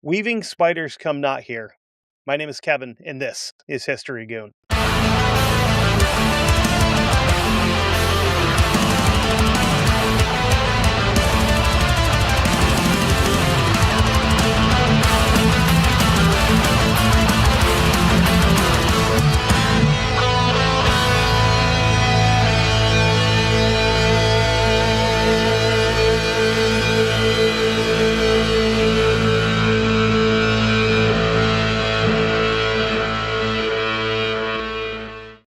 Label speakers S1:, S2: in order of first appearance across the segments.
S1: Weaving spiders come not here. My name is Kevin, and this is History Goon.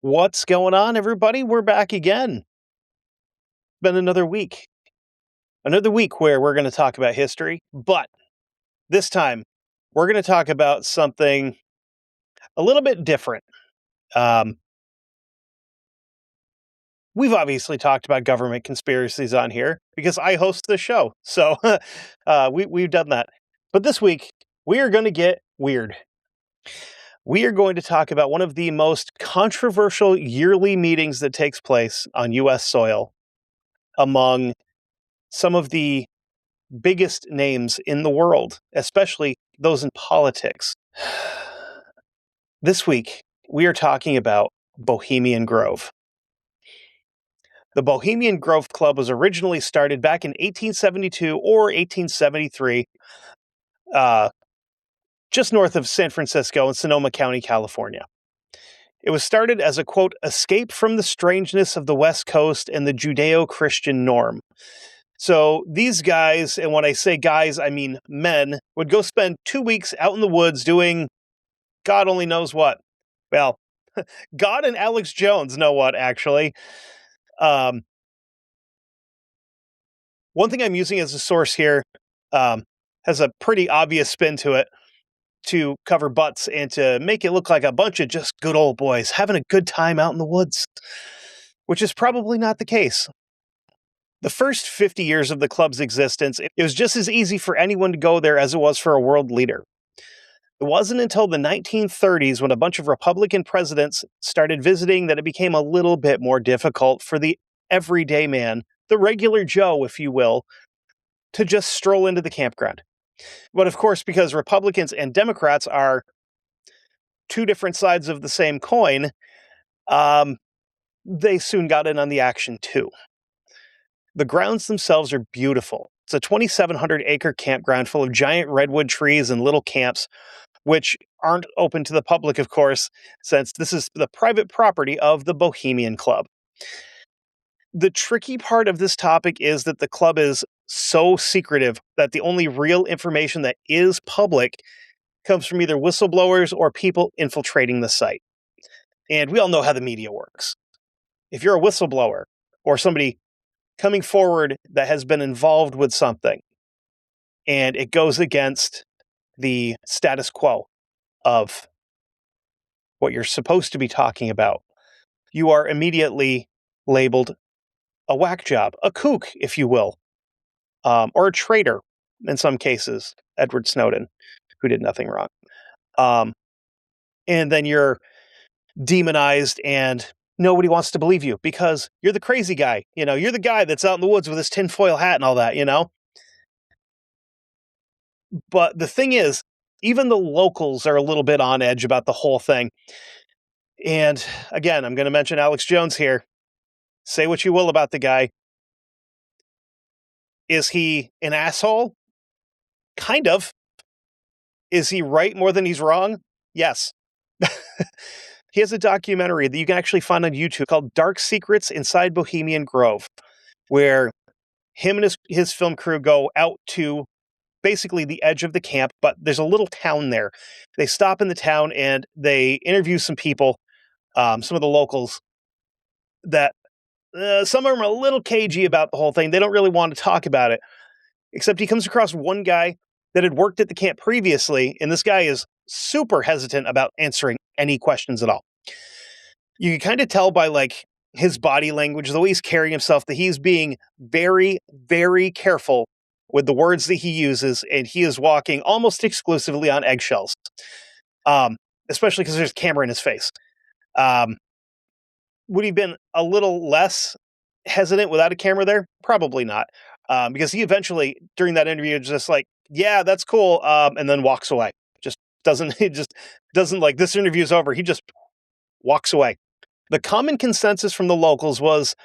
S1: What's going on, everybody? We're back again. Been another week. Another week where we're going to talk about history, but this time we're going to talk about something a little bit different. We've obviously talked about government conspiracies on here because I host the show, so we've done that. But this week, we are going to get weird. We are going to talk about one of the most controversial yearly meetings that takes place on U.S. soil among some of the biggest names in the world, especially those in politics. This week, we are talking about Bohemian Grove. The Bohemian Grove Club was originally started back in 1872 or 1873, just north of San Francisco in Sonoma County, California. It was started as a, quote, escape from the strangeness of the West Coast and the Judeo-Christian norm. So these guys, and when I say guys, I mean men, would go spend 2 weeks out in the woods doing God only knows what. Well, God and Alex Jones know what, actually. One thing I'm using as a source here has a pretty obvious spin to it to cover butts and to make it look like a bunch of just good old boys having a good time out in the woods, which is probably not the case. The first 50 years of the club's existence, it was just as easy for anyone to go there as it was for a world leader. It wasn't until the 1930s when a bunch of Republican presidents started visiting that it became a little bit more difficult for the everyday man, the regular Joe, if you will, to just stroll into the campground. But of course, because Republicans and Democrats are two different sides of the same coin, they soon got in on the action too. The grounds themselves are beautiful. It's a 2,700-acre campground full of giant redwood trees and little camps, which aren't open to the public, of course, since this is the private property of the Bohemian Club. The tricky part of this topic is that the club is so secretive that the only real information that is public comes from either whistleblowers or people infiltrating the site. And we all know how the media works. If you're a whistleblower or somebody coming forward that has been involved with something and it goes against the status quo of what you're supposed to be talking about, you are immediately labeled a whack job, a kook, if you will, or a traitor in some cases, Edward Snowden, who did nothing wrong. And then you're demonized and nobody wants to believe you because you're the crazy guy. You know, you're the guy that's out in the woods with his tinfoil hat and all that, you know? But the thing is, even the locals are a little bit on edge about the whole thing. And again, I'm going to mention Alex Jones here. Say what you will about the guy. Is he an asshole? Kind of. Is he right more than he's wrong? Yes. He has a documentary that you can actually find on YouTube called Dark Secrets Inside Bohemian Grove, where him and his film crew go out to basically the edge of the camp, but there's a little town there. They stop in the town and they interview some people, some of the locals, that some of them are a little cagey about the whole thing. They don't really want to talk about it, except he comes across one guy that had worked at the camp previously, and this guy is super hesitant about answering any questions at all. You can kind of tell by like his body language, the way he's carrying himself, that he's being very, very careful with the words that he uses, and he is walking almost exclusively on eggshells, especially because there's a camera in his face. Would he have been a little less hesitant without a camera there? Probably not. Because he eventually, during that interview, just like, yeah, that's cool. And then walks away. Just doesn't, he just doesn't like this interview's over. He just walks away. The common consensus from the locals was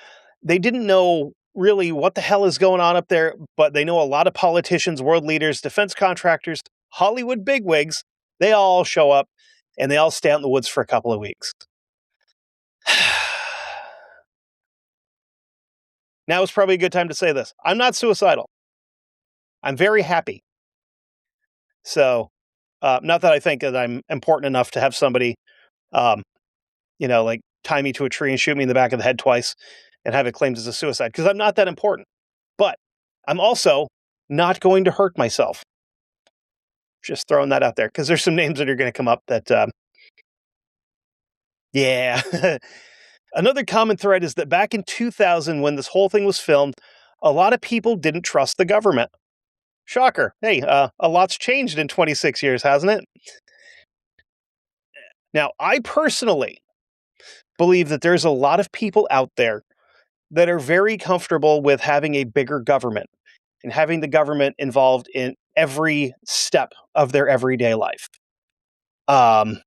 S1: they didn't know really what the hell is going on up there, but they know a lot of politicians, world leaders, defense contractors, Hollywood bigwigs. They all show up and they all stay out in the woods for a couple of weeks. Now is probably a good time to say this. I'm not suicidal. I'm very happy. So, not that I think that I'm important enough to have somebody, um, like tie me to a tree and shoot me in the back of the head twice and have it claimed as a suicide because I'm not that important. But I'm also not going to hurt myself. Just throwing that out there because there's some names that are going to come up that, yeah. Another common thread is that back in 2000, when this whole thing was filmed, a lot of people didn't trust the government. Shocker. Hey, a lot's changed in 26 years, hasn't it? Now, I personally believe that there's a lot of people out there that are very comfortable with having a bigger government and having the government involved in every step of their everyday life. And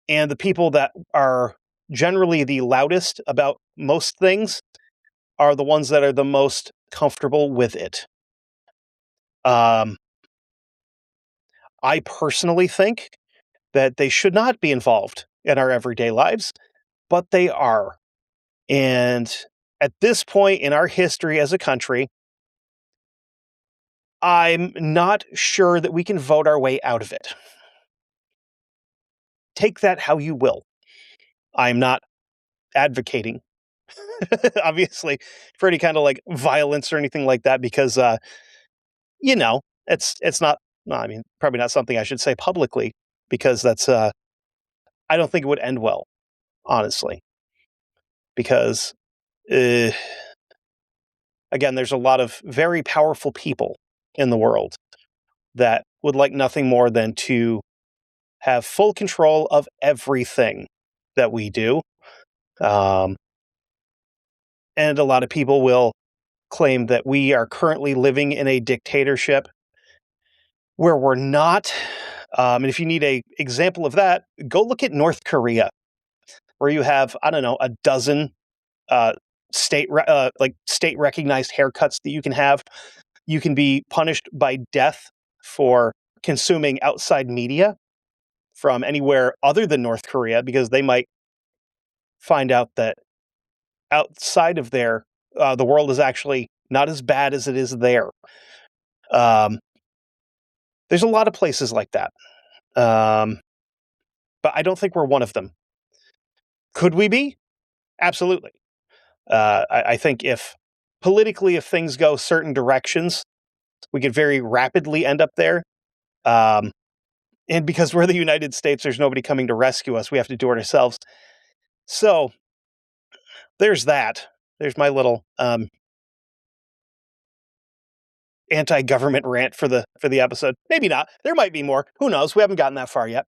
S1: the people that are generally the loudest about most things are the ones that are the most comfortable with it. Um, I personally think that they should not be involved in our everyday lives, but they are. And at this point in our history as a country, I'm not sure that we can vote our way out of it. Take that how you will. I'm not advocating, obviously, for any kind of like violence or anything like that because, it's not, no, I mean, probably not something I should say publicly because that's, I don't think it would end well, honestly, because, uh, again, there's a lot of very powerful people in the world that would like nothing more than to have full control of everything that we do. Um, and a lot of people will claim that we are currently living in a dictatorship where we're not. And if you need a example of that, go look at North Korea, where you have, I don't know, a dozen uh, state recognized haircuts that you can have. You can be punished by death for consuming outside media from anywhere other than North Korea because they might find out that outside of there, the world is actually not as bad as it is there. Um, there's a lot of places like that. But I don't think we're one of them. Could we be? Absolutely. I think if politically, if things go certain directions, we could very rapidly end up there. Um, and because we're the United States, there's nobody coming to rescue us. We have to do it ourselves. So there's that. There's my little anti-government rant for the episode. Maybe not. There might be more. Who knows? We haven't gotten that far yet.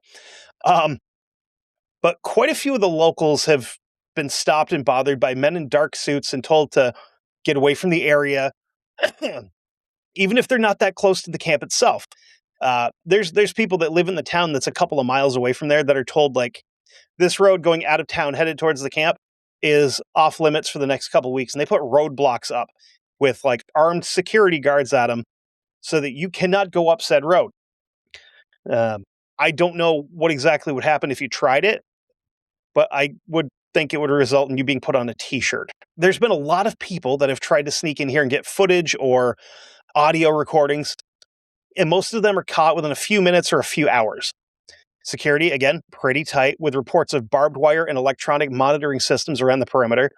S1: But quite a few of the locals have been stopped and bothered by men in dark suits and told to get away from the area, even if they're not that close to the camp itself. There's people that live in the town that's a couple of miles away from there that are told like this road going out of town headed towards the camp is off limits for the next couple of weeks, and they put roadblocks up with like armed security guards at them so that you cannot go up said road. I don't know what exactly would happen if you tried it, but I would think it would result in you being put on a t-shirt. There's been a lot of people that have tried to sneak in here and get footage or audio recordings, and most of them are caught within a few minutes or a few hours. Security, again, pretty tight, with reports of barbed wire and electronic monitoring systems around the perimeter.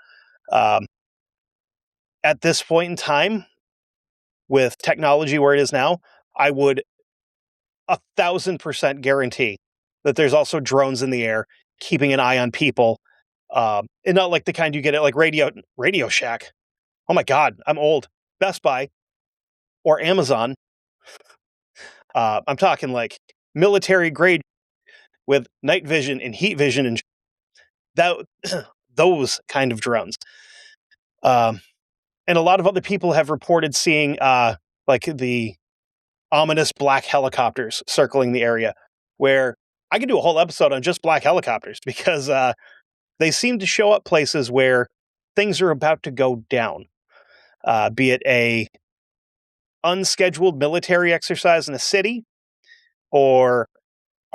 S1: At this point in time, with technology where it is now, I would 1,000% guarantee that there's also drones in the air keeping an eye on people, and not like the kind you get at like Radio Shack. Oh my God, I'm old. Best Buy or Amazon. I'm talking like military grade with night vision and heat vision and that those kind of drones. And a lot of other people have reported seeing like the ominous black helicopters circling the area, where I could do a whole episode on just black helicopters because they seem to show up places where things are about to go down, be it a unscheduled military exercise in a city or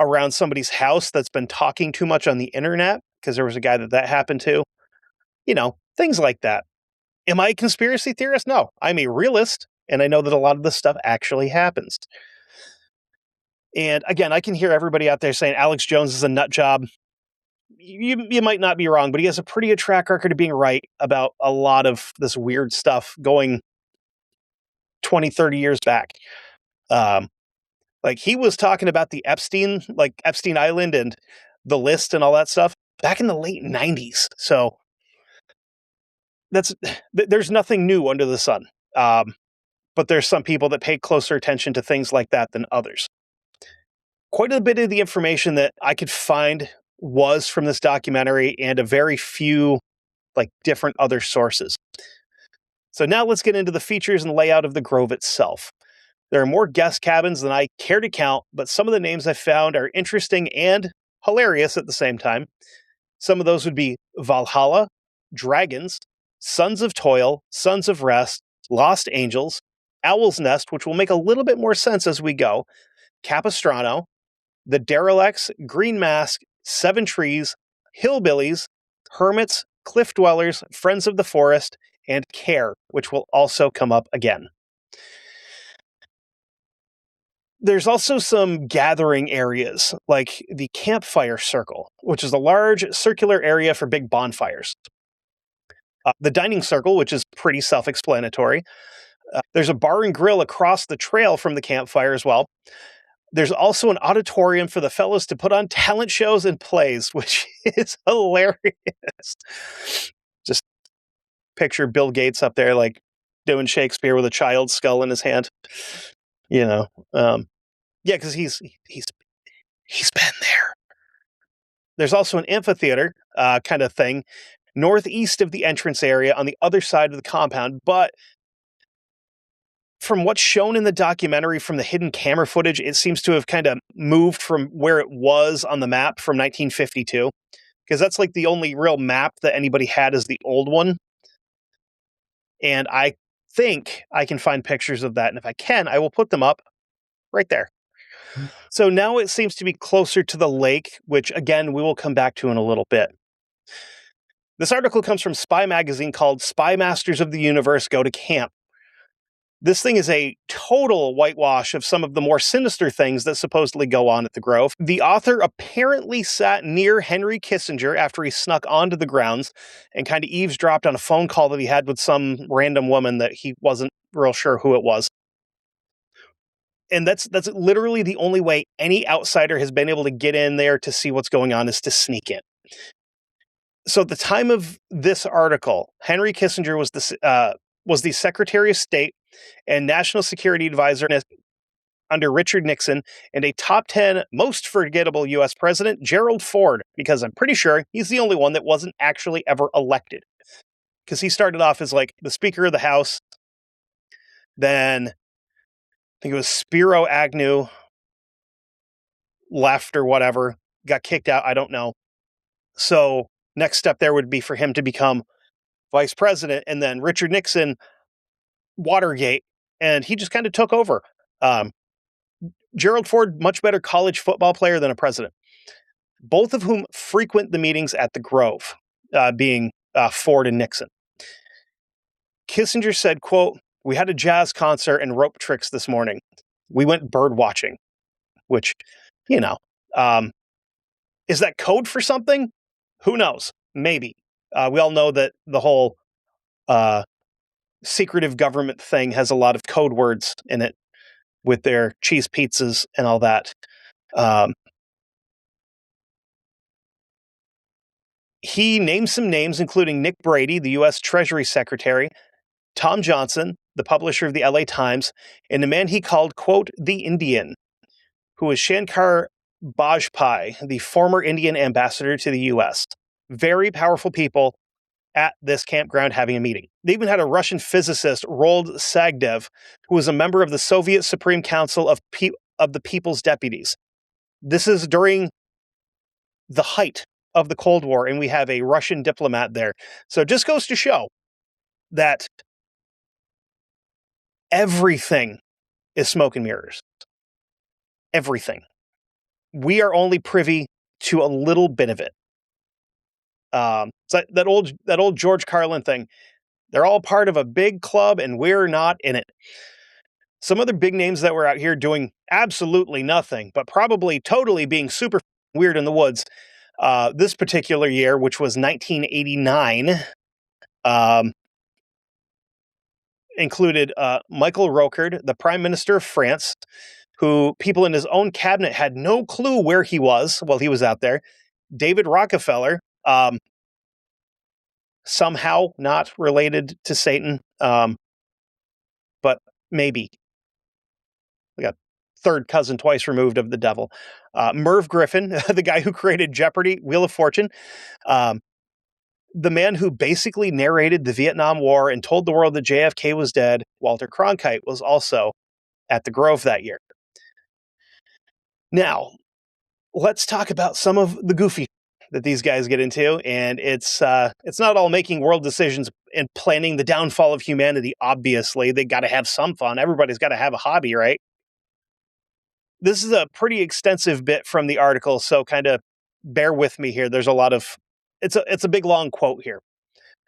S1: around somebody's house that's been talking too much on the internet, because there was a guy that happened to. Things like that. Am I a conspiracy theorist? No, I'm a realist, and I know that a lot of this stuff actually happens. And again, I can hear everybody out there saying Alex Jones is a nut job. You might not be wrong, but he has a pretty good track record of being right about a lot of this weird stuff going 20, 30 years back. Like he was talking about the Epstein Island and the list and all that stuff back in the late 90s. So there's nothing new under the sun. But there's some people that pay closer attention to things like that than others. Quite a bit of the information that I could find was from this documentary and a very few different other sources. So now let's get into the features and layout of the Grove itself. There are more guest cabins than I care to count, but some of the names I found are interesting and hilarious at the same time. Some of those would be Valhalla, Dragons, Sons of Toil, Sons of Rest, Lost Angels, Owl's Nest, which will make a little bit more sense as we go, Capistrano, The Derelicts, Green Mask, Seven Trees, Hillbillies, Hermits, Cliff Dwellers, Friends of the Forest, and Care, which will also come up again. There's also some gathering areas, like the Campfire Circle, which is a large circular area for big bonfires. The Dining Circle, which is pretty self-explanatory. There's a bar and grill across the trail from the campfire as well. There's also an auditorium for the fellows to put on talent shows and plays, which is hilarious. Just picture Bill Gates up there, doing Shakespeare with a child's skull in his hand. Yeah, because he's been there. There's also an amphitheater kind of thing northeast of the entrance area on the other side of the compound, but from what's shown in the documentary from the hidden camera footage, it seems to have kind of moved from where it was on the map from 1952, because that's the only real map that anybody had is the old one. And I think I can find pictures of that, and if I can, I will put them up right there. So now it seems to be closer to the lake, which again, we will come back to in a little bit. This article comes from Spy Magazine called Spy Masters of the Universe Go to Camp. This thing is a total whitewash of some of the more sinister things that supposedly go on at the Grove. The author apparently sat near Henry Kissinger after he snuck onto the grounds and kind of eavesdropped on a phone call that he had with some random woman that he wasn't real sure who it was. And that's literally the only way any outsider has been able to get in there to see what's going on, is to sneak in. So at the time of this article, Henry Kissinger was the Secretary of State and National Security Advisor under Richard Nixon, and a top 10 most forgettable U.S. president, Gerald Ford, because I'm pretty sure he's the only one that wasn't actually ever elected. Because he started off as the Speaker of the House, then I think it was Spiro Agnew left or whatever, got kicked out, I don't know. So next step there would be for him to become vice president, and then Richard Nixon, Watergate, and he just kind of took over. Gerald Ford, much better college football player than a president. Both of whom frequent the meetings at the Grove, being Ford and Nixon. Kissinger said, quote, "We had a jazz concert and rope tricks this morning. We went bird watching," which, is that code for something? Who knows? Maybe. We all know that the whole secretive government thing has a lot of code words in it with their cheese pizzas and all that. He named some names, including Nick Brady, the U.S. Treasury Secretary, Tom Johnson, the publisher of the LA Times, and a man he called, quote, the Indian, who was Shankar Bajpai, the former Indian ambassador to the U.S. Very powerful people at this campground having a meeting. They even had a Russian physicist, Rold Sagdev, who was a member of the Soviet Supreme Council of the People's Deputies. This is during the height of the Cold War, and we have a Russian diplomat there. So it just goes to show that everything is smoke and mirrors. Everything. We are only privy to a little bit of it. So that old George Carlin thing. They're all part of a big club, and we're not in it. Some other big names that were out here doing absolutely nothing, but probably totally being super weird in the woods. This particular year, which was 1989, included Michael Rocard, the Prime Minister of France, who people in his own cabinet had no clue where he was while he was out there. David Rockefeller, somehow not related to Satan, but maybe. Like a third cousin twice removed of the devil. Merv Griffin, the guy who created Jeopardy, Wheel of Fortune. The man who basically narrated the Vietnam War and told the world that JFK was dead, Walter Cronkite, was also at the Grove that year. Now, let's talk about some of the goofy that these guys get into, and it's not all making world decisions and planning the downfall of humanity. Obviously, they got to have some fun. Everybody's got to have a hobby, right? This is a pretty extensive bit from the article, so kind of bear with me here. There's a lot of it's a big long quote here.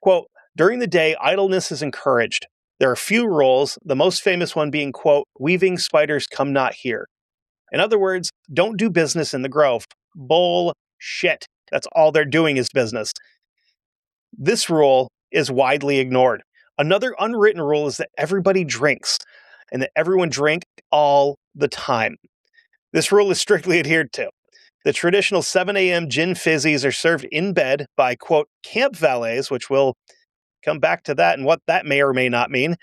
S1: Quote, during the day, idleness is encouraged. There are few rules, the most famous one being, quote, weaving spiders come not here. In other words, don't do business in the Grove. Bullshit. That's all they're doing is business. This rule is widely ignored. Another unwritten rule is that everybody drinks and that everyone drink all the time. This rule is strictly adhered to. The traditional 7 a.m. gin fizzies are served in bed by, quote, camp valets, which we'll come back to that and what that may or may not mean.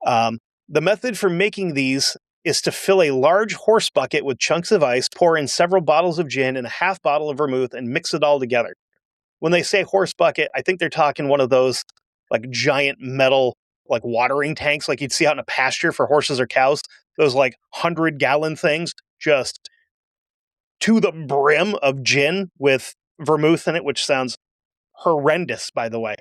S1: The method for making these is to fill a large horse bucket with chunks of ice, pour in several bottles of gin and a half bottle of vermouth, and mix it all together. When they say horse bucket, I think they're talking one of those like giant metal like watering tanks like you'd see out in a pasture for horses or cows. Those like 100-gallon things, just to the brim of gin with vermouth in it, which sounds horrendous, by the way.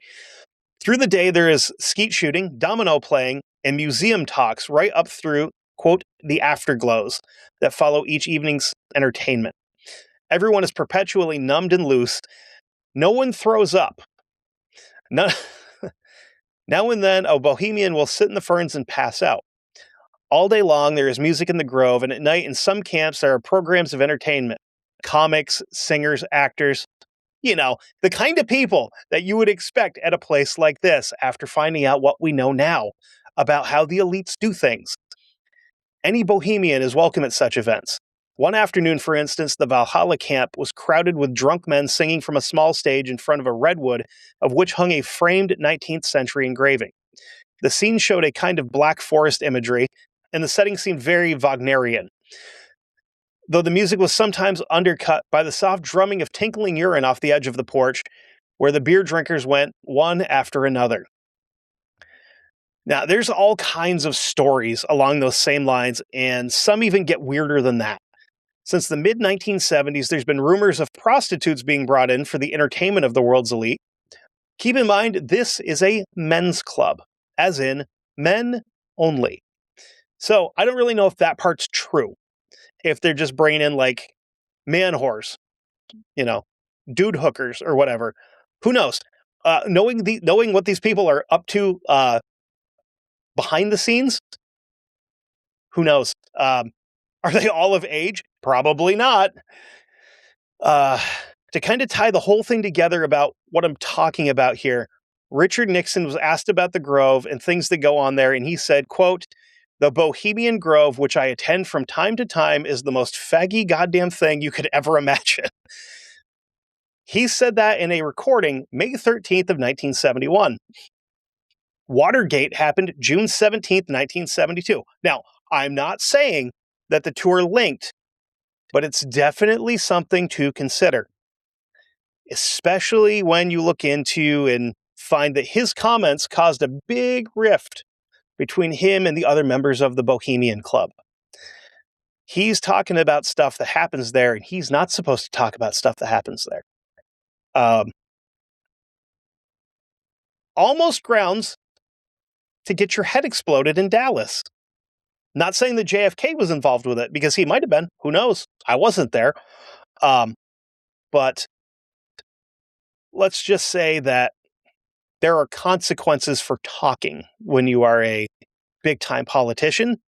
S1: Through the day, there is skeet shooting, domino playing, and museum talks right up through, quote, the afterglows that follow each evening's entertainment. Everyone is perpetually numbed and loose. No one throws up. No, now and then, a bohemian will sit in the ferns and pass out. All day long, there is music in the Grove, and at night, in some camps, there are programs of entertainment. Comics, singers, actors. You know, the kind of people that you would expect at a place like this after finding out what we know now about how the elites do things. Any bohemian is welcome at such events. One afternoon, for instance, the Valhalla camp was crowded with drunk men singing from a small stage in front of a redwood, of which hung a framed 19th century engraving. The scene showed a kind of black forest imagery, and the setting seemed very Wagnerian, though the music was sometimes undercut by the soft drumming of tinkling urine off the edge of the porch, where the beer drinkers went one after another. Now, there's all kinds of stories along those same lines, and some even get weirder than that. Since the mid-1970s, there's been rumors of prostitutes being brought in for the entertainment of the world's elite. Keep in mind, this is a men's club, as in men only. So I don't really know if that part's true. If they're just bringing in like man whores, you know, dude hookers or whatever. Who knows? Knowing what these people are up to behind the scenes, who knows? Are they all of age? Probably not. To kind of tie the whole thing together about what I'm talking about here, Richard Nixon was asked about the Grove and things that go on there, and he said, quote, the Bohemian Grove, which I attend from time to time, is the most faggy goddamn thing you could ever imagine. He said that in a recording May 13th of 1971. Watergate happened June 17th, 1972. Now, I'm not saying that the two are linked, but it's definitely something to consider, especially when you look into and find that his comments caused a big rift between him and the other members of the Bohemian Club. He's talking about stuff that happens there, and he's not supposed to talk about stuff that happens there. Almost grounds to get your head exploded in Dallas. Not saying that JFK was involved with it, because he might have been. Who knows? I wasn't there. But let's just say that there are consequences for talking when you are a big-time politician.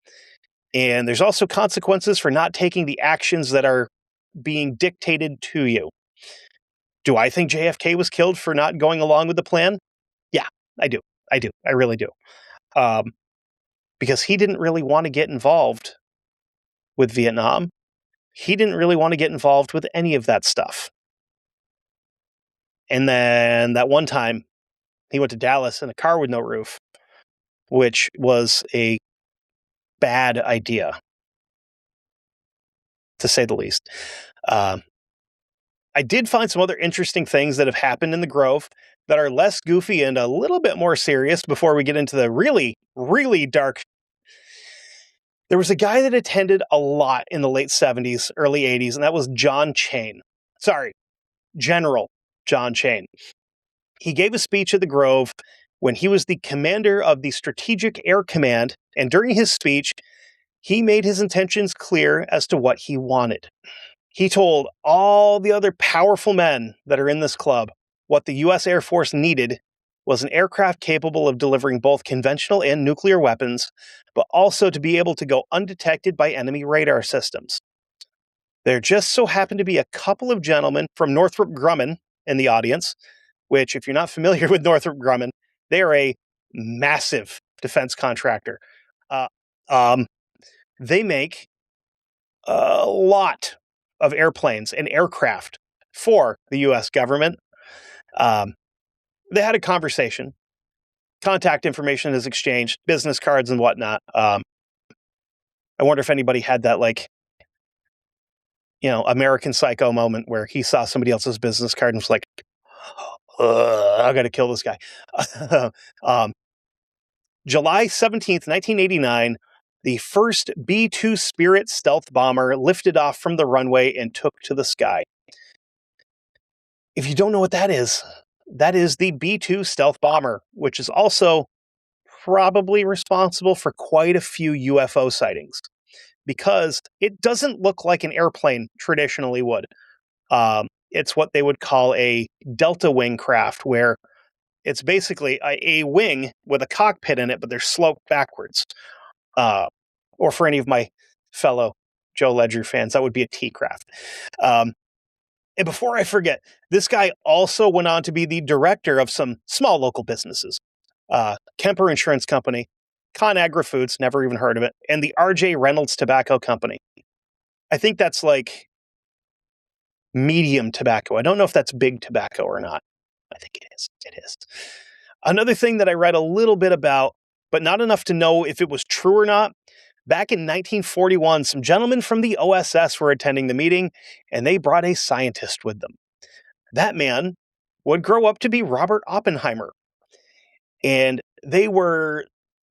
S1: And there's also consequences for not taking the actions that are being dictated to you. Do I think JFK was killed for not going along with the plan? Yeah, I do. I really do. Because he didn't really want to get involved with Vietnam. He didn't really want to get involved with any of that stuff. And then that one time, he went to Dallas in a car with no roof, which was a bad idea, to say the least. I did find some other interesting things that have happened in the Grove that are less goofy and a little bit more serious before we get into the really, really dark. There was a guy that attended a lot in the late 70s, early 80s, and that was General John Chain. He gave a speech at the Grove when he was the commander of the Strategic Air Command, and during his speech, he made his intentions clear as to what he wanted. He told all the other powerful men that are in this club what the U.S. Air Force needed was an aircraft capable of delivering both conventional and nuclear weapons, but also to be able to go undetected by enemy radar systems. There just so happened to be a couple of gentlemen from Northrop Grumman in the audience, which, if you're not familiar with Northrop Grumman, they are a massive defense contractor. They make a lot of airplanes and aircraft for the U.S. government. They had a conversation. Contact information is exchanged, business cards and whatnot. I wonder if anybody had that, American Psycho moment where he saw somebody else's business card and was like, I got to kill this guy. July 17th, 1989, the first B-2 Spirit stealth bomber lifted off from the runway and took to the sky. If you don't know what that is the B-2 stealth bomber, which is also probably responsible for quite a few UFO sightings, because it doesn't look like an airplane traditionally would. It's what they would call a delta wing craft, where it's basically a wing with a cockpit in it, but they're sloped backwards. Or for any of my fellow Joe Ledger fans, that would be a T-craft. And before I forget, this guy also went on to be the director of some small local businesses. Kemper Insurance Company, ConAgra Foods, never even heard of it, and the R.J. Reynolds Tobacco Company. I think that's like medium tobacco. I don't know if that's big tobacco or not. I think it is. It is. Another thing that I read a little bit about, but not enough to know if it was true or not. Back in 1941, some gentlemen from the OSS were attending the meeting, and they brought a scientist with them. That man would grow up to be Robert Oppenheimer. And they were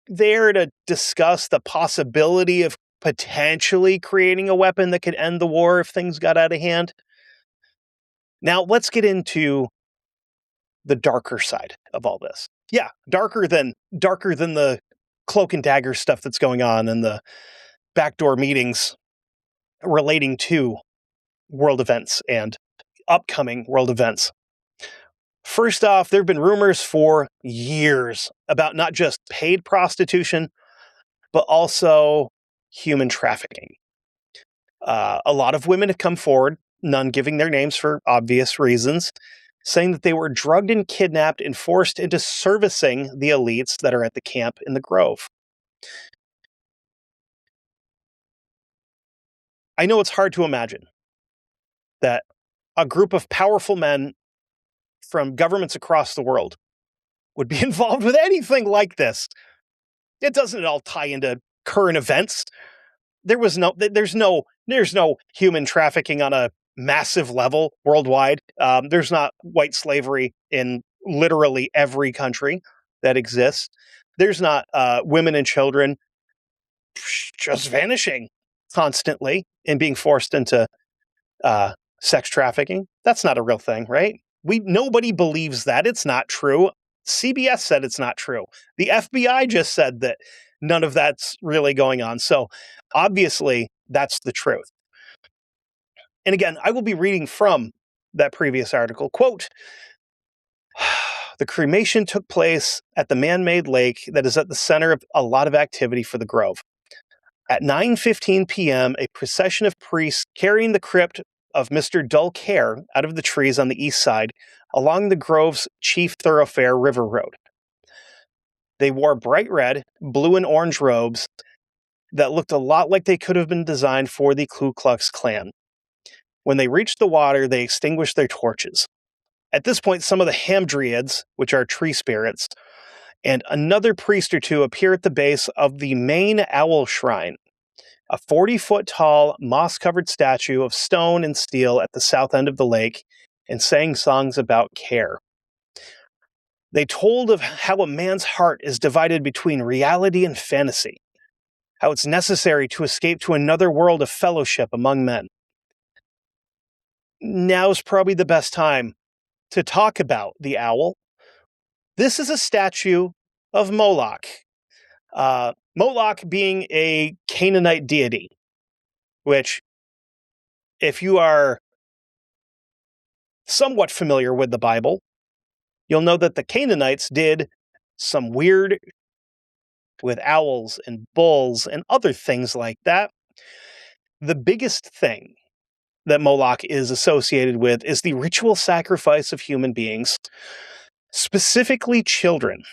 S1: there to discuss the possibility of potentially creating a weapon that could end the war if things got out of hand. Now, let's get into the darker side of all this. Yeah, darker than the cloak and dagger stuff that's going on and the backdoor meetings relating to world events and upcoming world events. First off, there have been rumors for years about not just paid prostitution, but also human trafficking. A lot of women have come forward, none giving their names for obvious reasons, saying that they were drugged and kidnapped and forced into servicing the elites that are at the camp in the Grove. I know it's hard to imagine that a group of powerful men from governments across the world would be involved with anything like this. It doesn't at all tie into current events. There's no human trafficking on a massive level worldwide. There's not white slavery in literally every country that exists. There's not women and children just vanishing constantly and being forced into sex trafficking. That's not a real thing, right? Nobody believes that. It's not true. CBS said it's not true. The FBI just said that none of that's really going on. So obviously, that's the truth. And again, I will be reading from that previous article. Quote, the cremation took place at the man-made lake that is at the center of a lot of activity for the Grove. At 9:15 p.m., a procession of priests carrying the crypt of Mr. Dull Care out of the trees on the east side along the Grove's chief thoroughfare, River Road. They wore bright red, blue, and orange robes that looked a lot like they could have been designed for the Ku Klux Klan. When they reached the water, they extinguished their torches. At this point, some of the Hamadryads, which are tree spirits, and another priest or two appear at the base of the main owl shrine, a 40-foot-tall, moss-covered statue of stone and steel at the south end of the lake, and sang songs about care. They told of how a man's heart is divided between reality and fantasy, how it's necessary to escape to another world of fellowship among men. Now's probably the best time to talk about the owl. This is a statue of Moloch. Moloch being a Canaanite deity, which, if you are somewhat familiar with the Bible, you'll know that the Canaanites did some weird with owls and bulls and other things like that. The biggest thing that Moloch is associated with is the ritual sacrifice of human beings, specifically children.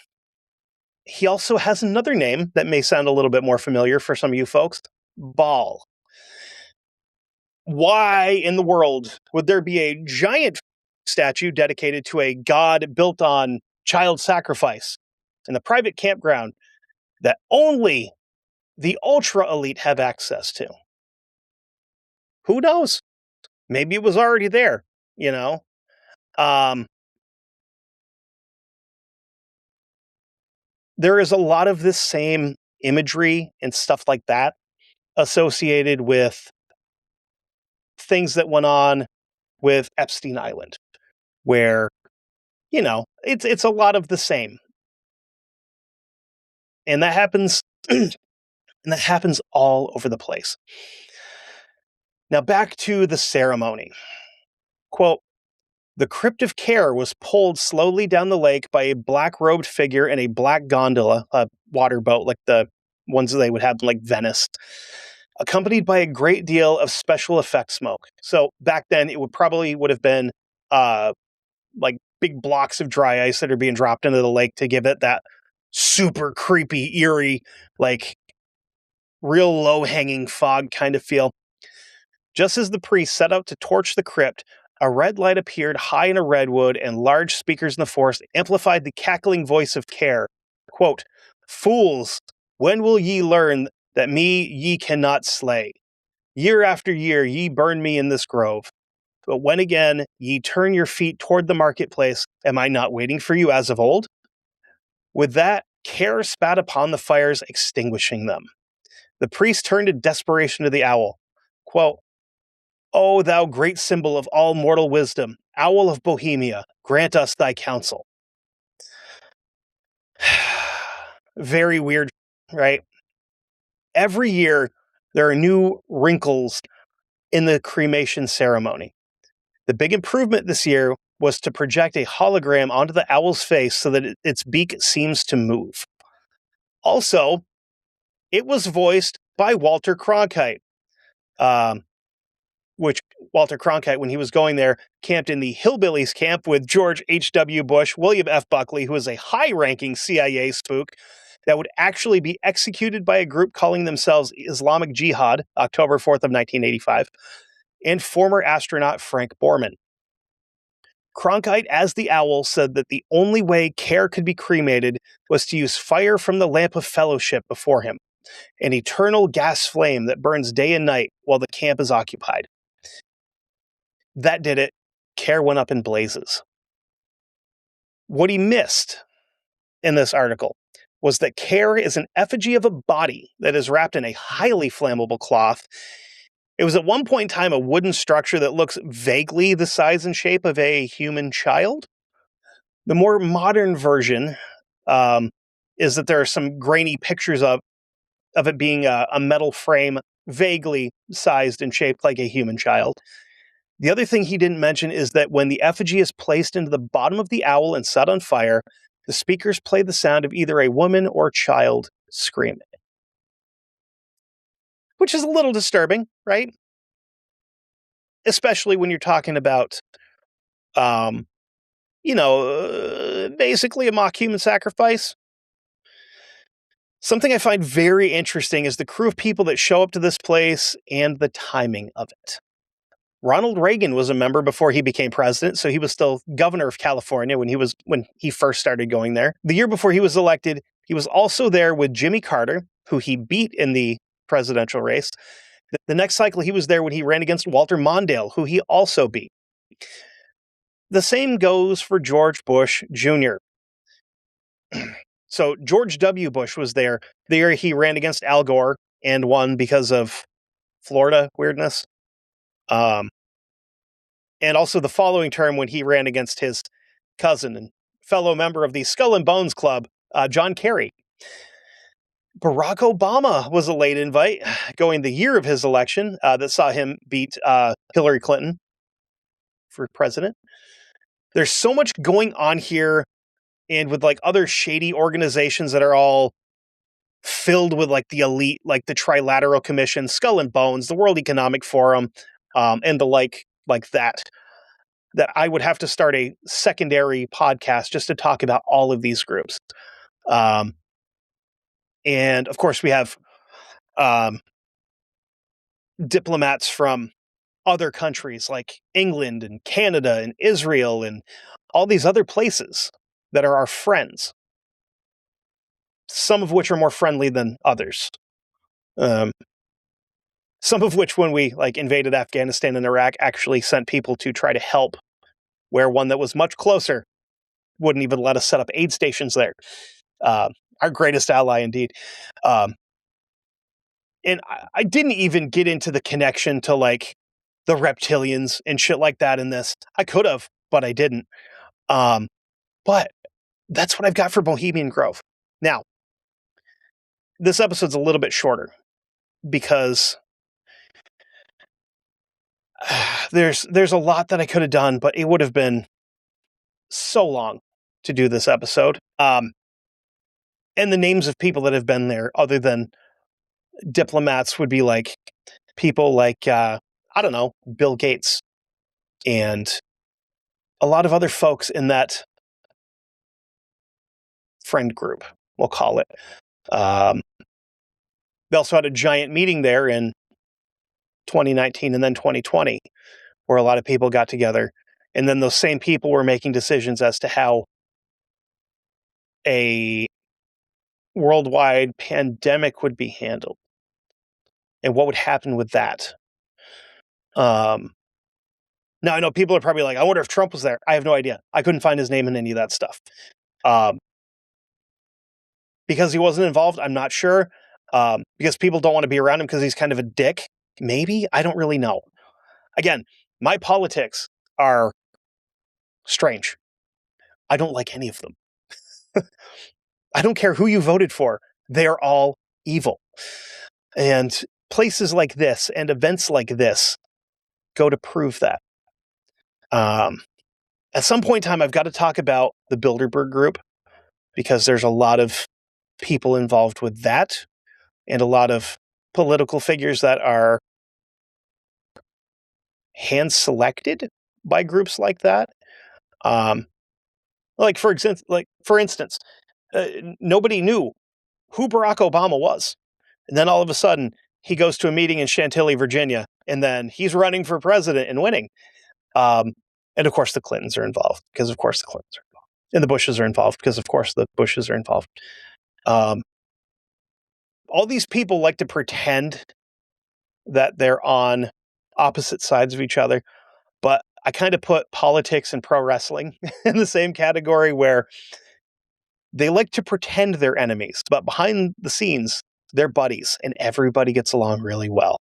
S1: He also has another name that may sound a little bit more familiar for some of you folks, Baal. Why in the world would there be a giant statue dedicated to a god built on child sacrifice in the private campground that only the ultra elite have access to? Who knows? Maybe it was already there, you know? There is a lot of this same imagery and stuff like that associated with things that went on with Epstein Island, where, it's a lot of the same. And that happens and that happens all over the place. Now back to the ceremony. Quote, the crypt of care was pulled slowly down the lake by a black-robed figure in a black gondola, a water boat like the ones that they would have in like Venice, accompanied by a great deal of special effects smoke. So back then, it would have been like big blocks of dry ice that are being dropped into the lake to give it that super creepy, eerie, like real low-hanging fog kind of feel. Just as the priest set out to torch the crypt, a red light appeared high in a redwood, and large speakers in the forest amplified the cackling voice of care. Quote, fools, when will ye learn that me ye cannot slay? Year after year ye burn me in this grove. But when again ye turn your feet toward the marketplace, am I not waiting for you as of old? With that, care spat upon the fires, extinguishing them. The priest turned in desperation to the owl. Quote, O thou great symbol of all mortal wisdom, owl of Bohemia, grant us thy counsel. Very weird, right? Every year, there are new wrinkles in the cremation ceremony. The big improvement this year was to project a hologram onto the owl's face so that its beak seems to move. Also, it was voiced by Walter Cronkite, which Walter Cronkite, when he was going there, camped in the Hillbillies camp with George H.W. Bush, William F. Buckley, who is a high-ranking CIA spook that would actually be executed by a group calling themselves Islamic Jihad, October 4th of 1985, and former astronaut Frank Borman. Cronkite, as the owl, said that the only way care could be cremated was to use fire from the lamp of fellowship before him, an eternal gas flame that burns day and night while the camp is occupied. That did it. Care went up in blazes. What he missed in this article was that care is an effigy of a body that is wrapped in a highly flammable cloth. It was at one point in time a wooden structure that looks vaguely the size and shape of a human child. The more modern version is that there are some grainy pictures of it being a metal frame, vaguely sized and shaped like a human child. The other thing he didn't mention is that when the effigy is placed into the bottom of the owl and set on fire, the speakers play the sound of either a woman or child screaming. Which is a little disturbing, right? Especially when you're talking about, basically a mock human sacrifice. Something I find very interesting is the crew of people that show up to this place and the timing of it. Ronald Reagan was a member before he became president, so he was still governor of California when he first started going there. The year before he was elected, he was also there with Jimmy Carter, who he beat in the presidential race. The next cycle, he was there when he ran against Walter Mondale, who he also beat. The same goes for George Bush Jr. So George W. Bush was there the year he ran against Al Gore and won because of Florida weirdness. And also the following term when he ran against his cousin and fellow member of the Skull and Bones Club, John Kerry. Barack Obama was a late invite, going the year of his election that saw him beat Hillary Clinton for president. There's so much going on here, and with like other shady organizations that are all filled with like the elite, like the Trilateral Commission, Skull and Bones, the World Economic Forum, and the like that I would have to start a secondary podcast just to talk about all of these groups. And of course we have diplomats from other countries like England and Canada and Israel and all these other places that are our friends. Some of which are more friendly than others. Some of which, when we like invaded Afghanistan and Iraq, actually sent people to try to help, where one that was much closer wouldn't even let us set up aid stations there. Our greatest ally, indeed. And I didn't even get into the connection to like the reptilians and shit like that in this. I could have, but I didn't. But that's what I've got for Bohemian Grove. Now, this episode's a little bit shorter because there's a lot that I could have done, but it would have been so long to do this episode. And the names of people that have been there other than diplomats would be like people like, I don't know, Bill Gates and a lot of other folks in that friend group, we'll call it. They also had a giant meeting there in 2019 and then 2020 where a lot of people got together. And then those same people were making decisions as to how a worldwide pandemic would be handled and what would happen with that. Now, I know people are probably like, I wonder if Trump was there. I have no idea. I couldn't find his name in any of that stuff. Because he wasn't involved, I'm not sure. Because people don't want to be around him because he's kind of a dick. Maybe. I don't really know. Again, my politics are strange. I don't like any of them. I don't care who you voted for. They're all evil. And places like this and events like this go to prove that. At some point in time, I've got to talk about the Bilderberg Group because there's a lot of people involved with that and a lot of political figures that are hand-selected by groups like that. For instance, nobody knew who Barack Obama was. And then all of a sudden, he goes to a meeting in Chantilly, Virginia, and then he's running for president and winning. And of course, the Clintons are involved because, of course, the Clintons are involved. And the Bushes are involved because, of course, the Bushes are involved. All these people like to pretend that they're on opposite sides of each other. But I kind of put politics and pro wrestling in the same category, where they like to pretend they're enemies, but behind the scenes, they're buddies and everybody gets along really well.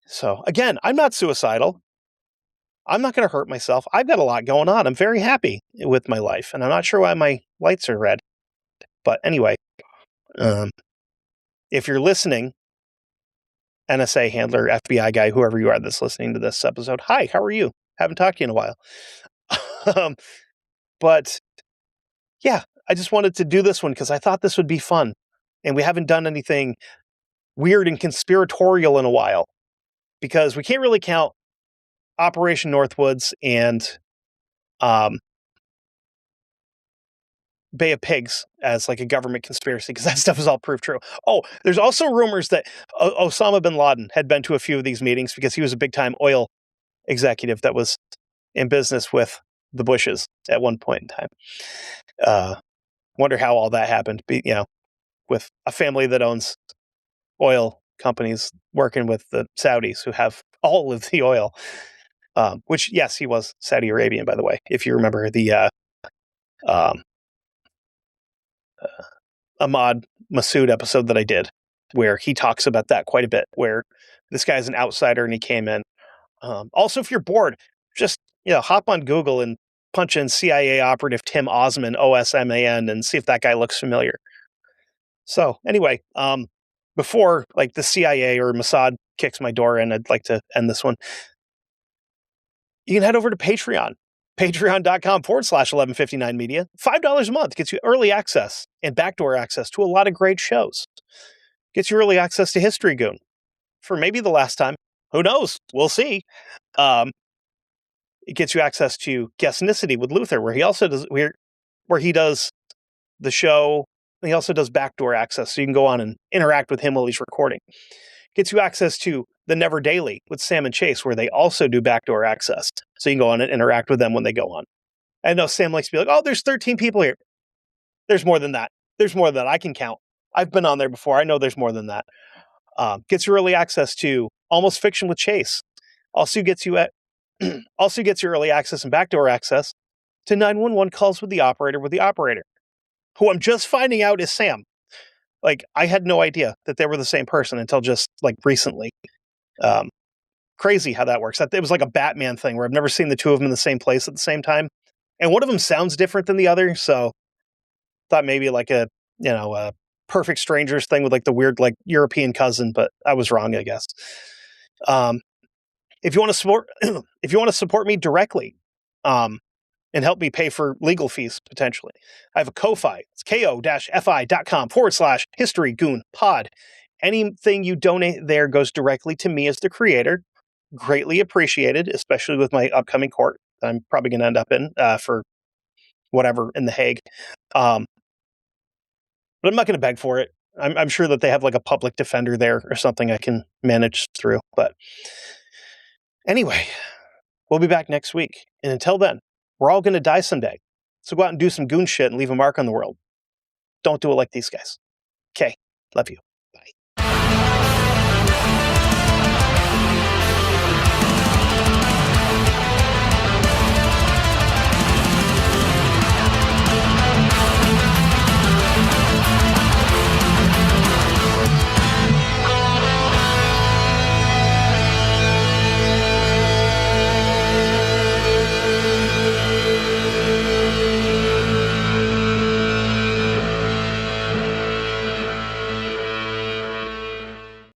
S1: So again, I'm not suicidal. I'm not going to hurt myself. I've got a lot going on. I'm very happy with my life, and I'm not sure why my lights are red. But anyway, um, if you're listening, NSA handler, FBI guy, whoever you are that's listening to this episode, hi, how are you? Haven't talked to you in a while. um, but yeah, I just wanted to do this one because I thought this would be fun. And we haven't done anything weird and conspiratorial in a while, because we can't really count Operation Northwoods and Bay of Pigs as like a government conspiracy, because that stuff is all proved true. Oh, there's also rumors that Osama bin Laden had been to a few of these meetings because he was a big time oil executive that was in business with the Bushes at one point in time. Wonder how all that happened. With a family that owns oil companies working with the Saudis who have all of the oil. Which, yes, he was Saudi Arabian, by the way, if you remember the Ahmad Massoud episode that I did, where he talks about that quite a bit, where this guy's an outsider and he came in. Also, if you're bored, just hop on Google and punch in CIA operative Tim Osman, OSMAN, and see if that guy looks familiar. So anyway, before like the CIA or Mossad kicks my door in, I'd like to end this one. You can head over to Patreon, patreon.com/1159media. $5 a month gets you early access and backdoor access to a lot of great shows. Gets you early access to History Goon for maybe the last time. Who knows? We'll see. It gets you access to Guestnicity with Luther, where he also does where he does the show. He also does backdoor access, so you can go on and interact with him while he's recording. Gets you access to the Never Daily with Sam and Chase, where they also do backdoor access, so you can go on and interact with them when they go on. I know Sam likes to be like, "Oh, there's 13 people here." There's more than that. There's more than that. I can count. I've been on there before. I know there's more than that. Gets you early access to Almost Fiction with Chase. Also gets you early access and backdoor access to 911 calls with the operator, who I'm just finding out is Sam. Like, I had no idea that they were the same person until just like recently. Crazy how that works. It was like a Batman thing where I've never seen the two of them in the same place at the same time. And one of them sounds different than the other. So thought maybe like a Perfect Strangers thing with like the weird like European cousin, but I was wrong, I guess. If you want to support me directly, and help me pay for legal fees, potentially, I have a Ko-Fi. It's ko-fi.com/History Goon Pod. Anything you donate there goes directly to me as the creator. Greatly appreciated, especially with my upcoming court I'm probably going to end up in for whatever in The Hague. But I'm not going to beg for it. I'm sure that they have like a public defender there or something I can manage through. But anyway, we'll be back next week. And until then, we're all going to die someday. So go out and do some goon shit and leave a mark on the world. Don't do it like these guys. Okay. Love you.